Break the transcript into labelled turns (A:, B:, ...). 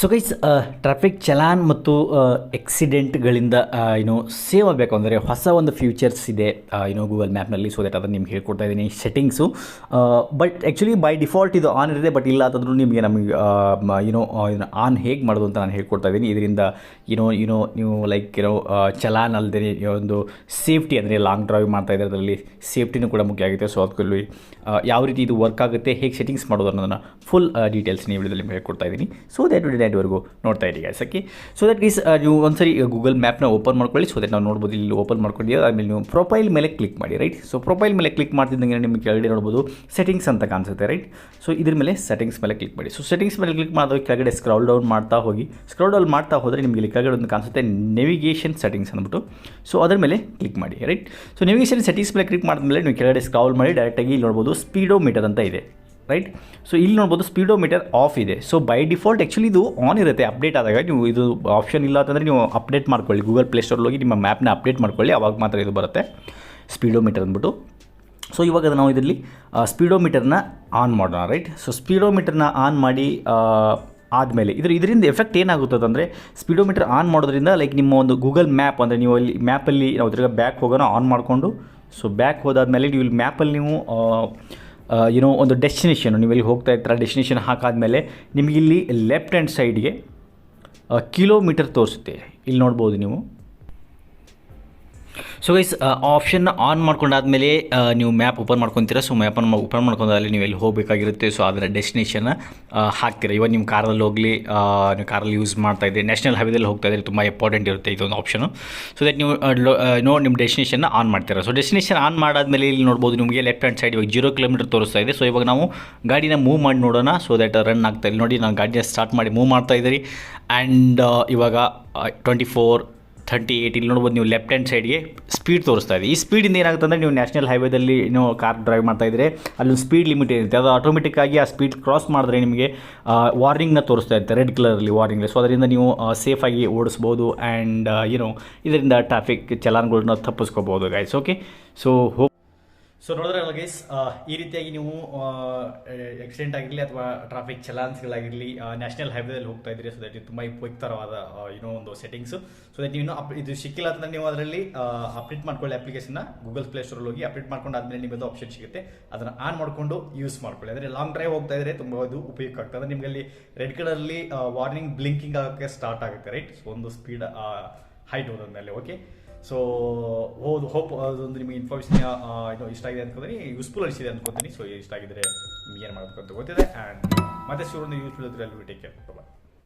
A: So guys, traffic challan ಮತ್ತು ಎಕ್ಸಿಡೆಂಟ್ಗಳಿಂದ save ಆಗಬೇಕು ಅಂದರೆ ಹೊಸ ಒಂದು ಫ್ಯೂಚರ್ಸ್ ಇದೆ ಗೂಗಲ್ ಮ್ಯಾಪ್ನಲ್ಲಿ. ಸೊ ದಟ್ ಅದನ್ನು ನಿಮ್ಗೆ ಹೇಳ್ಕೊಡ್ತಾ ಇದ್ದೀನಿ settings. But actually by default ಇದು ಆನ್ ಇರುತ್ತೆ, ಬಟ್ ಇಲ್ಲ ಅಂತಂದ್ರೂ ನಿಮಗೆ ನಮಗೆ ಆನ್ ಹೇಗೆ ಮಾಡೋದು ಅಂತ ನಾನು ಹೇಳ್ಕೊಡ್ತಾ ಇದ್ದೀನಿ. ಇದರಿಂದ ನೀವು ಲೈಕ್ ಚಲಾನ್ ಅಲ್ಲದೆ ಒಂದು ಸೇಫ್ಟಿ ಅಂದರೆ ಲಾಂಗ್ ಡ್ರೈವ್ ಮಾಡ್ತಾ ಇದ್ದಾರೆ, ಅದರಲ್ಲಿ ಸೇಫ್ಟಿನೂ ಕೂಡ ಮುಖ್ಯ ಆಗುತ್ತೆ. ಸೊ ಅದಕ್ಕಲ್ಲಿ ಯಾವ ರೀತಿ ಇದು ವರ್ಕ್ ಆಗುತ್ತೆ, ಹೇಗೆ ಸೆಟ್ಟಿಂಗ್ಸ್ ಮಾಡೋದು ಅನ್ನೋದನ್ನು ಫುಲ್ ಡೀಟೇಲ್ಸ್ ನೀವು ವಿಡಿಯೋದಲ್ಲಿ ನಿಮ್ಗೆ ಹೇಳ್ಕೊಡ್ತಾ ಇದ್ದೀನಿ. ಸೊ ದಟ್ ವಿಡಿಯೋವರೆಗೂ ನೋಡ್ತಾ ಇದ್ದೀವಿ ಸಕ್ಕೆ. ಸೊ ದಟ್ ಈಸ್ ನೀವು ಒಂದ್ಸರಿ ಗೂಗಲ್ ಮ್ಯಾಪ್ನ ಓಪನ್ ಮಾಡ್ಕೊಳ್ಳಿ. ಸೊ ದಟ್ ನಾವು ನೋಡ್ಬೋದು, ಇಲ್ಲಿ ಓಪನ್ ಮಾಡ್ಕೊಂಡಿದ್ದೀವಿ. ಆಮೇಲೆ ನೀವು ಪ್ರೊಫೈಲ್ ಮೇಲೆ ಕ್ಲಿಕ್ ಮಾಡಿ, ರೈಟ್. ಸೊ ಪ್ರೊಫೈಲ್ ಮೇಲೆ ಕ್ಲಿಕ್ ಮಾಡ್ತಿದ್ದಂಗೆ ನಿಮಗೆ ಕೆಳಗಡೆ ನೋಡ್ಬೋದು ಸೆಟ್ಟಿಂಗ್ಸ್ ಅಂತ ಕಾಣಿಸುತ್ತೆ, ರೈಟ್. ಸೊ ಇದ್ರ ಮೇಲೆ ಸೆಟ್ಟಿಂಗ್ಸ್ ಮೇಲೆ ಕ್ಲಿಕ್ ಮಾಡಿ. ಸೊ ಸೆಟ್ಟಿಂಗ್ಸ್ ಮೇಲೆ ಕ್ಲಿಕ್ ಮಾಡಿದಾಗ ಕೆಳಗಡೆ ಸ್ಕ್ರಾಲ್ ಡೌನ್ ಮಾಡ್ತಾ ಹೋಗಿ, ಸ್ಕ್ರಾಲ್ ಡೌನ್ ಮಾಡ್ತಾ ಹೋದರೆ ನಿಮಗೆ ಇಲ್ಲಿ ಕೆಳಗಡೆ ಒಂದು ಕಾಣಿಸುತ್ತೆ ನೇವಿಗೇಷನ್ ಸೆಟ್ಟಿಂಗ್ಸ್ ಅಂದ್ಬಿಟ್ಟು. ಸೊ ಅದರ ಮೇಲೆ ಕ್ಲಿಕ್ ಮಾಡಿ, ರೈಟ್. ಸೊ ನೇವಿಗೇಷನ್ ಸೆಟ್ಟಿಂಗ್ಸ್ ಮೇಲೆ ಕ್ಲಿಕ್ ಮಾಡಿದ್ಮೇಲೆ ನೀವು ಕೆಳಗಡೆ ಸ್ಕ್ರಾಲ್ ಮಾಡಿ ಡೈರೆಕ್ಟಾಗಿ ಇಲ್ಲಿ ನೋಡ್ಬೋದು ಸ್ಪೀಡೋಮೀಟರ್ ಅಂತ ಇದೆ, ರೈಟ್. ಸೊ ಇಲ್ಲಿ ನೋಡ್ಬೋದು ಸ್ಪೀಡೋಮೀಟರ್ ಆಫ್ ಇದೆ. ಸೊ ಬೈ ಡಿಫಾಲ್ಟ್ ಆ್ಯಕ್ಚುಲಿ ಇದು ಆನ್ ಇರುತ್ತೆ. ಅಪ್ಡೇಟ್ ಆದಾಗ ನೀವು ಇದು ಆಪ್ಷನ್ ಇಲ್ಲ ಅಂತಂದರೆ ನೀವು ಅಪ್ಡೇಟ್ ಮಾಡ್ಕೊಳ್ಳಿ, ಗೂಗಲ್ ಪ್ಲೇಸ್ಟೋರಲ್ಲಿ ಹೋಗಿ ನಿಮ್ಮ ಮ್ಯಾಪ್ನ ಅಪ್ಡೇಟ್ ಮಾಡ್ಕೊಳ್ಳಿ, ಆವಾಗ ಮಾತ್ರ ಇದು ಬರುತ್ತೆ ಸ್ಪೀಡೋಮೀಟರ್ ಅಂದ್ಬಿಟ್ಟು. ಸೊ ಇವಾಗ ನಾವು ಇದರಲ್ಲಿ ಸ್ಪೀಡೋಮೀಟರ್ನ ಆನ್ ಮಾಡೋಣ, ರೈಟ್. ಸೊ ಸ್ಪೀಡೋಮೀಟರ್ನ ಆನ್ ಮಾಡಿ ಆದಮೇಲೆ ಇದರಿಂದ ಎಫೆಕ್ಟ್ ಏನಾಗುತ್ತದೆ ಅಂದರೆ, ಸ್ಪೀಡೋಮೀಟರ್ ಆನ್ ಮಾಡೋದ್ರಿಂದ ಲೈಕ್ ನಿಮ್ಮ ಒಂದು ಗೂಗಲ್ ಮ್ಯಾಪ್ ಅಂದರೆ ನೀವು ಅಲ್ಲಿ ಮ್ಯಾಪಲ್ಲಿ ನಾವು ತಿರ್ಗಾ ಬ್ಯಾಕ್ ಹೋಗೋಣ ಆನ್ ಮಾಡಿಕೊಂಡು, ಸೊ ಬ್ಯಾಕ್ ಹೋದಾದ್ಮೇಲೆ ನೀವು ಇಲ್ಲಿ ಮ್ಯಾಪಲ್ಲಿ ನೀವು ಒಂದು ಡೆಸ್ಟಿನೇಷನ್ ನೀವು ಇಲ್ಲಿ ಹೋಗ್ತಾ ಇರ್ತೀರ, ಡೆಸ್ಟಿನೇಷನ್ ಹಾಕಾದ್ಮೇಲೆ ನಿಮಗೆ ಇಲ್ಲಿ ಲೆಫ್ಟ್ ಹ್ಯಾಂಡ್ ಸೈಡ್ಗೆ ಕಿಲೋಮೀಟರ್ ತೋರಿಸುತ್ತೆ, ಇಲ್ಲಿ ನೋಡ್ಬೋದು ನೀವು. ಸೊ ಗೈಸ್, ಆಪ್ಷನ್ನ ಆನ್ ಮಾಡ್ಕೊಂಡಾದ್ಮೇಲೆ ನೀವು ಮ್ಯಾಪ್ ಓಪನ್ ಮಾಡ್ಕೊತೀರ. ಸೊ ಮ್ಯಾಪನ್ನು ಓಪನ್ ಮಾಡ್ಕೊಂಡಾದಲ್ಲಿ ನೀವು ಎಲ್ಲಿ ಹೋಗಬೇಕಾಗಿರುತ್ತೆ, ಸೊ ಅದರ ಡೆಸ್ಟಿನೇಷನ್ನ ಹಾಕ್ತೀರ. ಇವಾಗ ನಿಮ್ಮ ಕಾರಲ್ಲಿ ಹೋಗಲಿ, ನೀವು ಕಾರಲ್ಲಿ ಯೂಸ್ ಮಾಡ್ತಾ ಇದ್ದರೆ, ನ್ಯಾಷನಲ್ ಹೈವೇದಲ್ಲಿ ಹೋಗ್ತಾ ಇದ್ದರೆ ತುಂಬ ಇಂಪಾರ್ಟೆಂಟ್ ಇರುತ್ತೆ ಇದೊಂದು ಆಪ್ಷನು. ಸೊ ದಟ್ ನೀವು ನಿಮ್ಮ ಡೆಸ್ಟಿನೇಷನ್ನ ಆನ್ ಮಾಡ್ತೀರ. ಸೊ ಡೆಸ್ಟಿನೇಷನ್ ಆನ್ ಮಾಡಾದ್ಮೇಲೆ ಇಲ್ಲಿ ನೋಡ್ಬೋದು ನಿಮಗೆ ಲೆಫ್ಟ್ ಹ್ಯಾಂಡ್ ಸೈಡ್ ಇವಾಗ 0 ಕಿಲೋಮೀಟರ್ ತೋರಿಸ್ತಾ ಇದೆ. ಸೊ ಇವಾಗ ನಾವು ಗಾಡಿನ ಮೂವ್ ಮಾಡಿ ನೋಡೋಣ. ಸೊ ದಟ್ ರನ್ ಆಗ್ತಾ ಇಲ್ಲಿ ನೋಡಿ, ನಾನು ಗಾಡಿನ ಸ್ಟಾರ್ಟ್ ಮಾಡಿ ಮೂವ್ ಮಾಡ್ತಾ ಇದ್ದೀರಿ. ಆ್ಯಂಡ್ ಇವಾಗ 24, 38 ಇಲ್ಲಿ ನೋಡ್ಬೋದು ನೀವು ಲೆಫ್ಟ್ ಹ್ಯಾಂಡ್ ಸೈಡ್ಗೆ ಸ್ಪೀಡ್ ತೋರಿಸ್ತಾ ಇದೆ. ಈ ಸ್ಪೀಡಿಂದ ಏನಾಗುತ್ತೆ ಅಂದರೆ, ನೀವು ನ್ಯಾಷನಲ್ ಹೈವೇದಲ್ಲಿ ಕಾರ್ ಡ್ರೈವ್ ಮಾಡ್ತಾ ಇದ್ದರೆ ಅಲ್ಲೊಂದು ಸ್ಪೀಡ್ ಲಿಮಿಟ್ ಇರುತ್ತೆ, ಅದು ಆಟೋಮೆಟಿಕ್ಕಾಗಿ ಆ ಸ್ಪೀಡ್ ಕ್ರಾಸ್ ಮಾಡಿದ್ರೆ ನಿಮಗೆ ವಾರ್ನಿಂಗ್ನ ತೋರಿಸ್ತಾ ಇರುತ್ತೆ, ರೆಡ್ ಕಲರಲ್ಲಿ ವಾರ್ನಿಂಗ್. ಸೊ ಅದರಿಂದ ನೀವು ಸೇಫಾಗಿ ಓಡಿಸ್ಬೋದು. ಆ್ಯಂಡ್ ಇದರಿಂದ ಟ್ರಾಫಿಕ್ ಚಲಾನ್ಗಳನ್ನ ತಪ್ಪಿಸ್ಕೋಬೋದು ಗೈಸ್. ಓಕೆ, ಸೊ ನೋಡಿದ್ರಲ್ಲ ಗೈಸ್, ಈ ರೀತಿಯಾಗಿ ನೀವು ಆಕ್ಸಿಡೆಂಟ್ ಆಗಿರಲಿ ಅಥವಾ ಟ್ರಾಫಿಕ್ ಚಲಾನ್ಸ್ಗಳಾಗಿರಲಿ ನ್ಯಾಷನಲ್ ಹೈವೇದಲ್ಲಿ ಹೋಗ್ತಾ ಇದ್ದೀರಿ. ಸೊ ದಟ್ ಇದು ತುಂಬ ಉಪಯುಕ್ತರವಾದ ಒಂದು ಸೆಟ್ಟಿಂಗ್ಸು. ಸೊ ದಟ್ ನೀವು ಇದು ಸಿಕ್ಕಿಲ್ಲ ಅಂತಂದ್ರೆ ನೀವು ಅದರಲ್ಲಿ ಅಪ್ಡೇಟ್ ಮಾಡ್ಕೊಳ್ಳಿ ಅಪ್ಲಿಕೇಶನ್ನ. ಗೂಗಲ್ ಪ್ಲೇಸ್ಟೋರಲ್ಲಿ ಹೋಗಿ ಅಪ್ಡೇಟ್ ಮಾಡ್ಕೊಂಡಾದ್ಮೇಲೆ ನಿಮ್ಮದು ಆಪ್ಷನ್ ಸಿಗುತ್ತೆ, ಅದನ್ನು ಆನ್ ಮಾಡಿಕೊಂಡು ಯೂಸ್ ಮಾಡ್ಕೊಳ್ಳಿ. ಅಂದರೆ ಲಾಂಗ್ ಡ್ರೈವ್ ಹೋಗ್ತಾ ಇದ್ರೆ ತುಂಬ ಅದು ಉಪಯುಕ್ತ ಆಗ್ತದೆ. ಅಂದರೆ ನಿಮಗೆ ಅಲ್ಲಿ ರೆಡ್ ಕಲರಲ್ಲಿ ವಾರ್ನಿಂಗ್ ಬ್ಲಿಂಕಿಂಗ್ ಆಗೋಕ್ಕೆ ಸ್ಟಾರ್ಟ್ ಆಗುತ್ತೆ, ರೈಟ್. ಸೊ ಒಂದು ಸ್ಪೀಡ್ ಹೈಟ್ ಹೋದ್ಮೇಲೆ. ಓಕೆ, ಸೊ ಹೋಪ್ ಅದೊಂದು ನಿಮಗೆ ಇನ್ಫಾರ್ಮೇಷನ್ ಇಷ್ಟ ಆಗಿದೆ ಅಂದ್ಕೊಂಡ್ರೆ, ಯೂಸ್ಫುಲ್ ಅನಿಸಿದೆ ಅಂದ್ಕೊತೀನಿ. ಸೊ ಇಷ್ಟ ಆಗಿದ್ರೆ ನಿಮ್ಗೆ ಏನು ಮಾಡಬೇಕು ಅಂತ ಗೊತ್ತಿದೆ. ಆ್ಯಂಡ್ ಮತ್ತೆ ಒಂದು ಯೂಸ್ಫುಲ್ ಇದ್ರೆ ಟೇಕ್ ಕೇರ್.